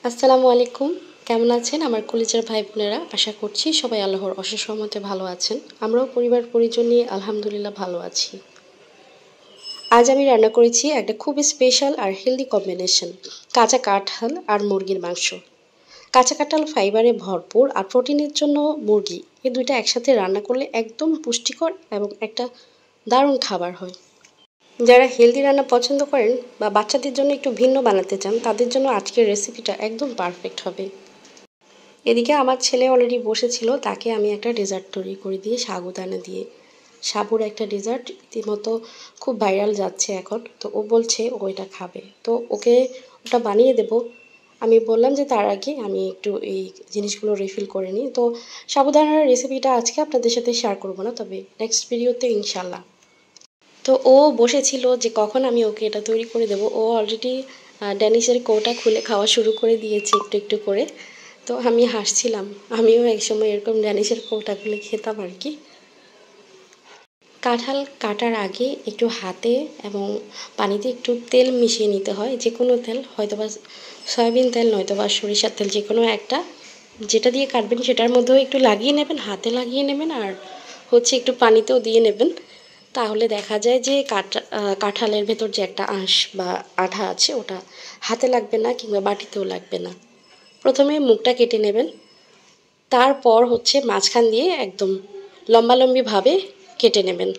আসসালামু আলাইকুম। কেমন আছেন আমার কলিজার ভাই বোনেরা? আশা করছি সবাই আল্লাহর অশেষ রহমতে ভালো আছেন। আমরাও পরিবার পরিজন নিয়ে আলহামদুলিল্লাহ ভালো আছি। আজ আমি রান্না করেছি একটা খুব স্পেশাল আর হেলদি কম্বিনেশন, কাঁচা কাঁঠাল আর মুরগির মাংস। কাঁচা কাঁঠাল ফাইবারে ভরপুর আর প্রোটিনের জন্য মুরগি, এই দুইটা একসাথে রান্না করলে একদম পুষ্টিকর এবং একটা দারুণ খাবার হয়। যারা হেলদি রান্না পছন্দ করেন বা বাচ্চাদের জন্য একটু ভিন্ন বানাতে চান, তাদের জন্য আজকের রেসিপিটা একদম পারফেক্ট হবে। এদিকে আমার ছেলে অলরেডি বসেছিল, তাকে আমি একটা ডেজার্ট তৈরি করে দিয়ে সাগুদানা দিয়ে, সাবুর একটা ডেজার্ট রীতিমতো খুব ভাইরাল যাচ্ছে এখন। তো ও বলছে ও এটা খাবে, তো ওকে ওটা বানিয়ে দেব। আমি বললাম যে তার আগে আমি একটু এই জিনিসগুলো রিফিল করে নিই। তো সাবুদানার রেসিপিটা আজকে আপনাদের সাথে শেয়ার করবো না, তবে নেক্সট ভিডিওতে ইনশাল্লাহ। তো ও বসেছিল যে কখন আমি ওকে এটা তৈরি করে দেবো। ও অলরেডি ড্যানিশের কৌটা খুলে খাওয়া শুরু করে দিয়েছে একটু একটু করে। তো আমি হাসছিলাম, আমিও একসময় এরকম ড্যানিশের কৌটা খুলে খেতাম আর কি। কাঁঠাল কাটার আগে একটু হাতে এবং পানিতে একটু তেল মিশিয়ে নিতে হয়, যে কোনো তেল, হয়তোবা সয়াবিন তেল নয়তোবা সরিষার তেল, যে কোনো একটা। যেটা দিয়ে কাটবেন সেটার মধ্যেও একটু লাগিয়ে নেবেন, হাতে লাগিয়ে নেবেন, আর একটু পানিতেও দিয়ে নেবেন। তাহলে দেখা যায় যে কাঁঠালের ভেতর যে একটা আঁশ বা আঠা আছে, ওটা হাতে লাগবে না কিংবা বাটিতেও লাগবে না। প্রথমে মুখটা কেটে নেবেন, তারপর মাঝখান দিয়ে একদম লম্বালম্বিভাবে কেটে নেবেন।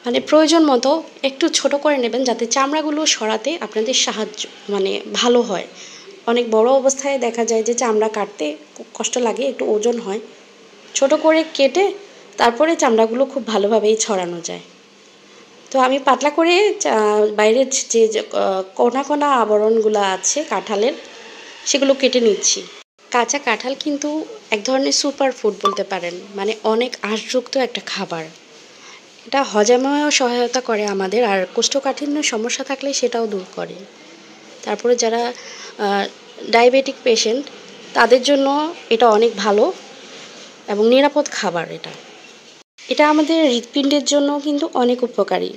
মানে প্রয়োজন মতো একটু ছোট করে নেবেন, যাতে চামড়াগুলো সরাতে আপনাদের সাহায্য ভালো হয়। অনেক বড় অবস্থায় দেখা যায় যে চামড়া কাটতে কষ্ট লাগে, একটু ওজন হয়। ছোট করে কেটে তারপরে চামড়াগুলো খুব ভালোভাবেই ছড়ানো যায়। তো আমি পাতলা করে বাইরের যে কোনা কোনা আবরণগুলো আছে কাঁঠালের, সেগুলো কেটে নিচ্ছি। কাঁচা কাঁঠাল কিন্তু এক ধরনের সুপার ফুড বলতে পারেন, মানে অনেক আঁশযুক্ত একটা খাবার। এটা হজমেও সহায়তা করে আমাদের, আর কোষ্ঠকাঠিন্যের সমস্যা থাকলে সেটাও দূর করে। তারপরে যারা ডায়াবেটিক পেশেন্ট, তাদের জন্য এটা অনেক ভালো এবং নিরাপদ খাবার। এটা আমাদের হৃৎপিণ্ডের জন্য কিন্তু অনেক উপকারী।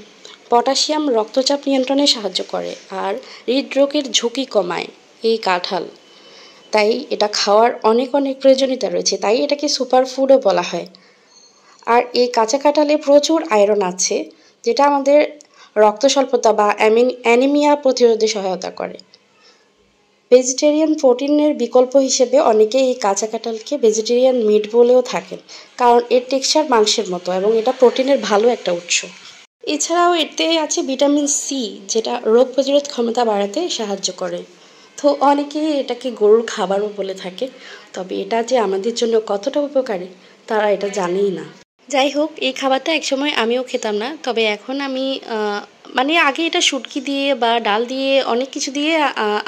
পটাশিয়াম রক্তচাপ নিয়ন্ত্রণে সাহায্য করে আর হৃদরোগের ঝুঁকি কমায় এই কাঁঠাল। তাই এটা খাওয়ার অনেক অনেক প্রয়োজনীয়তা রয়েছে, তাই এটাকে সুপার ফুডও বলা হয়। আর এই কাঁচা কাঁঠালে প্রচুর আয়রন আছে, যেটা আমাদের রক্ত স্বল্পতা বা অ্যানিমিয়া প্রতিরোধে সহায়তা করে। ভেজিটেরিয়ান প্রোটিনের বিকল্প হিসেবে অনেকে এই কাঁচা কাঁঠালকে ভেজিটেরিয়ান মিট বলেও থাকেন, কারণ এর টেক্সচার মাংসের মতো এবং এটা প্রোটিনের ভালো একটা উৎস। এছাড়াও এতে আছে ভিটামিন সি, যেটা রোগ প্রতিরোধ ক্ষমতা বাড়াতে সাহায্য করে। তো অনেকেই এটাকে গরুর খাবারও বলে থাকে, তবে এটা যে আমাদের জন্য কতটা উপকারী তারা এটা জানেই না। যাই হোক, এই খাবারটা একসময় আমিও খেতাম না, তবে এখন আমি আগে এটা শুটকি দিয়ে বা ডাল দিয়ে অনেক কিছু দিয়ে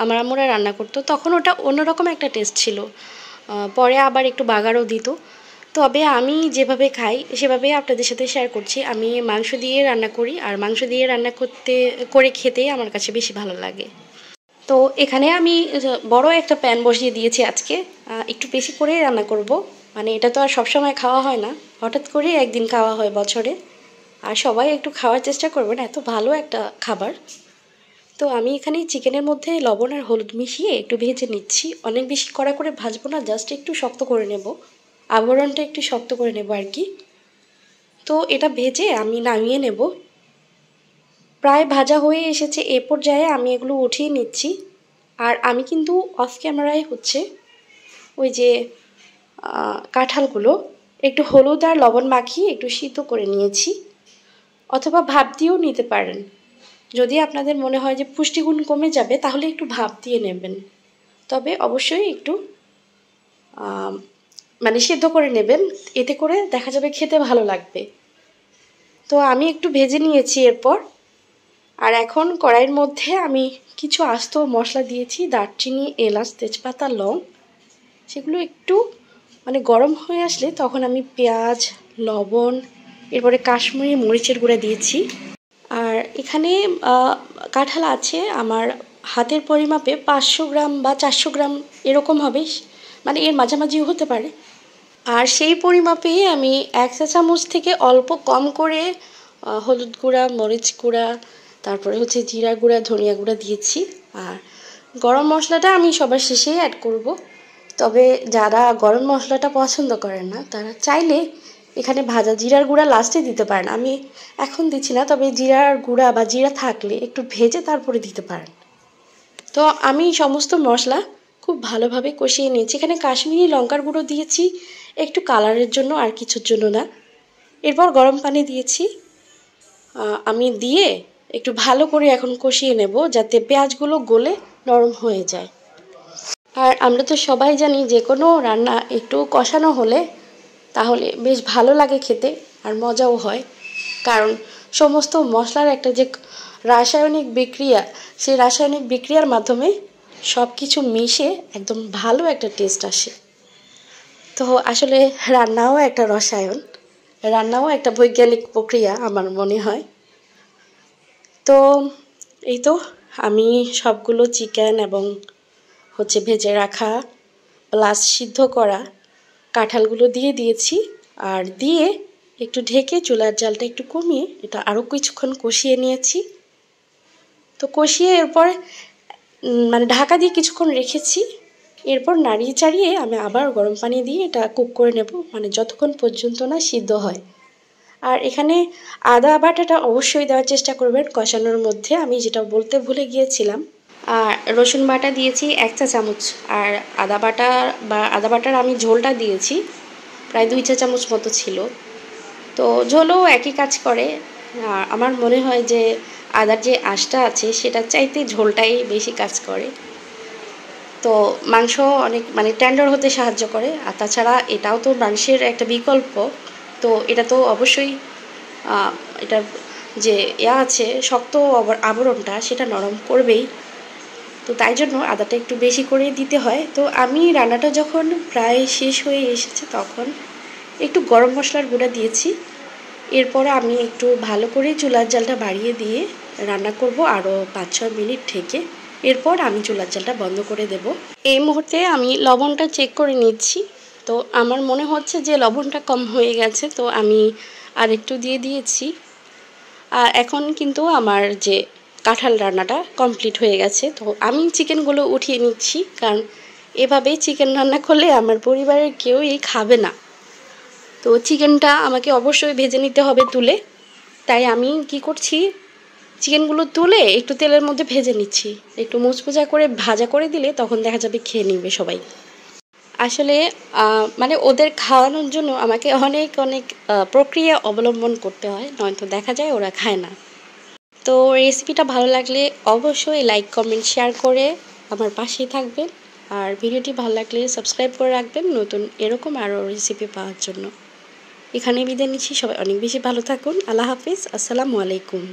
আমার আম্মুরা রান্না করতো, তখন ওটা অন্যরকম একটা টেস্ট ছিল। পরে আবার একটু বাগারও দিত। তবে আমি যেভাবে খাই সেভাবেই আপনাদের সাথে শেয়ার করছি। আমি মাংস দিয়ে রান্না করি, আর মাংস দিয়ে রান্না করে খেতেই আমার কাছে বেশি ভালো লাগে। তো এখানে আমি বড় একটা প্যান বসিয়ে দিয়েছি আজকে। একটু বেশি করেই রান্না করব, মানে এটা তো আর সবসময় খাওয়া হয় না, হঠাৎ করে একদিন খাওয়া হয় বছরে। আর সবাই একটু খাওয়ার চেষ্টা করবেন, এত ভালো একটা খাবার। তো আমি এখানে চিকেনের মধ্যে লবণ আর হলুদ মিশিয়ে একটু ভেজে নিচ্ছি। অনেক বেশি কড়া করে ভাজবো না, জাস্ট একটু শক্ত করে নেব, আবরণটা একটু শক্ত করে নেব আর কি। তো এটা ভেজে আমি নামিয়ে নেব। প্রায় ভাজা হয়ে এসেছে, এ পর্যায়ে আমি এগুলো উঠিয়ে নিচ্ছি। আর আমি কিন্তু অফ ক্যামেরায় ওই যে কাঁঠালগুলো একটু হলুদ আর লবণ মাখিয়ে একটু সিদ্ধ করে নিয়েছি, অথবা ভাপ দিয়েও নিতে পারেন। যদি আপনাদের মনে হয় যে পুষ্টিগুণ কমে যাবে, তাহলে একটু ভাপ দিয়ে নেবেন, তবে অবশ্যই একটু সিদ্ধ করে নেবেন, এতে করে দেখা যাবে খেতে ভালো লাগবে। তো আমি একটু ভেজে নিয়েছি এরপর। আর এখন কড়াইয়ের মধ্যে আমি কিছু আস্ত মশলা দিয়েছি, দারচিনি, এলাচ, তেজপাতা, লং। সেগুলো একটু গরম হয়ে আসলে তখন আমি পেঁয়াজ, লবণ, এরপরে কাশ্মীরি মরিচের গুঁড়া দিয়েছি। আর এখানে কাঁঠাল আছে আমার হাতের পরিমাপে 500 গ্রাম বা 400 গ্রাম এরকম হবে, এর মাঝামাঝিও হতে পারে। আর সেই পরিমাপেই আমি 1 চা চামচ থেকে অল্প কম করে হলুদ গুঁড়া, মরিচ গুঁড়া, তারপরে জিরা গুঁড়া, ধনিয়া গুঁড়া দিয়েছি। আর গরম মশলাটা আমি সবার শেষেই অ্যাড করব। তবে যারা গরম মশলাটা পছন্দ করেন না তারা চাইলে এখানে ভাজা জিরার গুঁড়া লাস্টে দিতে পারেন। আমি এখন দিচ্ছি না, তবে জিরার গুঁড়া বা জিরা থাকলে একটু ভেজে তারপরে দিতে পারেন। তো আমি সমস্ত মশলা খুব ভালোভাবে কষিয়ে নিয়েছি। এখানে কাশ্মীরি লঙ্কার গুঁড়ো দিয়েছি একটু কালারের জন্য, আর কিছুর জন্য না। এরপর গরম পানি দিয়েছি, আমি দিয়ে একটু ভালো করে এখন কষিয়ে নেব যাতে পেঁয়াজগুলো গলে নরম হয়ে যায়। আর আমরা তো সবাই জানি যে কোনো রান্না একটু কষানো হলে তাহলে বেশ ভালো লাগে খেতে আর মজাও হয়, কারণ সমস্ত মশলার একটা যে রাসায়নিক বিক্রিয়া, সেই রাসায়নিক বিক্রিয়ার মাধ্যমে সব কিছু মিশে একদম ভালো একটা টেস্ট আসে। তো আসলে রান্নাও একটা রসায়ন, রান্নাও একটা বৈজ্ঞানিক প্রক্রিয়া আমার মনে হয়। তো এই তো আমি সবগুলো চিকেন এবং ভেজে রাখা প্লাস সিদ্ধ করা কাঁঠালগুলো দিয়ে দিয়েছি, আর দিয়ে একটু ঢেকে চুলার জালটা একটু কমিয়ে এটা আরও কিছুক্ষণ কষিয়ে নিয়েছি। তো কষিয়ে এরপর মানে ঢাকা দিয়ে কিছুক্ষণ রেখেছি। এরপর নাড়িয়ে চাড়িয়ে আমি আবার গরম পানি দিয়ে এটা কুক করে নেব, মানে যতক্ষণ পর্যন্ত না সিদ্ধ হয়। আর এখানে আদা বাটাটা অবশ্যই দেওয়ার চেষ্টা করবেন কষানোর মধ্যে, আমি যেটা বলতে ভুলে গিয়েছিলাম। আর রসুন বাটা দিয়েছি 1 চা চামচ, আর আদা বাটার আমি ঝোলটা দিয়েছি প্রায় 2 চা চামচ মতো ছিল। তো ঝোলও একই কাজ করে। আমার মনে হয় যে আদার যে আঁশটা আছে সেটার চাইতে ঝোলটাই বেশি কাজ করে। তো মাংস অনেক মানে টেন্ডার হতে সাহায্য করে, আর তাছাড়া এটাও তো মাংসের একটা বিকল্প। তো এটা তো অবশ্যই এটার যে আছে শক্ত আবরণটা সেটা নরম করবেই। তো তাই জন্য আদাটা একটু বেশি করে দিতে হয়। তো আমি রান্নাটা যখন প্রায় শেষ হয়ে এসেছে তখন একটু গরম মশলার গুঁড়া দিয়েছি। এরপরে আমি একটু ভালো করে চুলার জালটা বাড়িয়ে দিয়ে রান্না করব আরও 5-6 মিনিট ঢেকে। এরপর আমি চুলার জালটা বন্ধ করে দেব। এই মুহূর্তে আমি লবণটা চেক করে নিচ্ছি। তো আমার মনে হচ্ছে যে লবণটা কম হয়ে গেছে, তো আমি আর একটু দিয়ে দিয়েছি। আর এখন কিন্তু আমার যে কাঁঠাল রান্নাটা কমপ্লিট হয়ে গেছে। তো আমি চিকেনগুলো উঠিয়ে নিচ্ছি, কারণ এভাবেই চিকেন রান্না করলে আমার পরিবারের কেউই খাবে না। তো চিকেনটা আমাকে অবশ্যই ভেজে নিতে হবে তুলে। তাই আমি কি করছি, চিকেনগুলো তুলে একটু তেলের মধ্যে ভেজে নিচ্ছি। একটু মুচমুচা করে ভাজা করে দিলে তখন দেখা যাবে খেয়ে নিবে সবাই। আসলে মানে ওদের খাওয়ানোর জন্য আমাকে অনেক অনেক প্রক্রিয়া অবলম্বন করতে হয়, নয়তো দেখা যায় ওরা খায় না। তো রেসিপিটা ভালো লাগলে অবশ্যই লাইক কমেন্ট শেয়ার করে আমার পাশেই থাকবেন, আর ভিডিওটি ভালো লাগলে সাবস্ক্রাইব করে রাখবেন নতুন এরকম আরও রেসিপি পাওয়ার জন্য। এখানে বিদায় নিচ্ছি, সবাই অনেক বেশি ভালো থাকুন। আল্লাহ হাফিজ, আসসালামু আলাইকুম।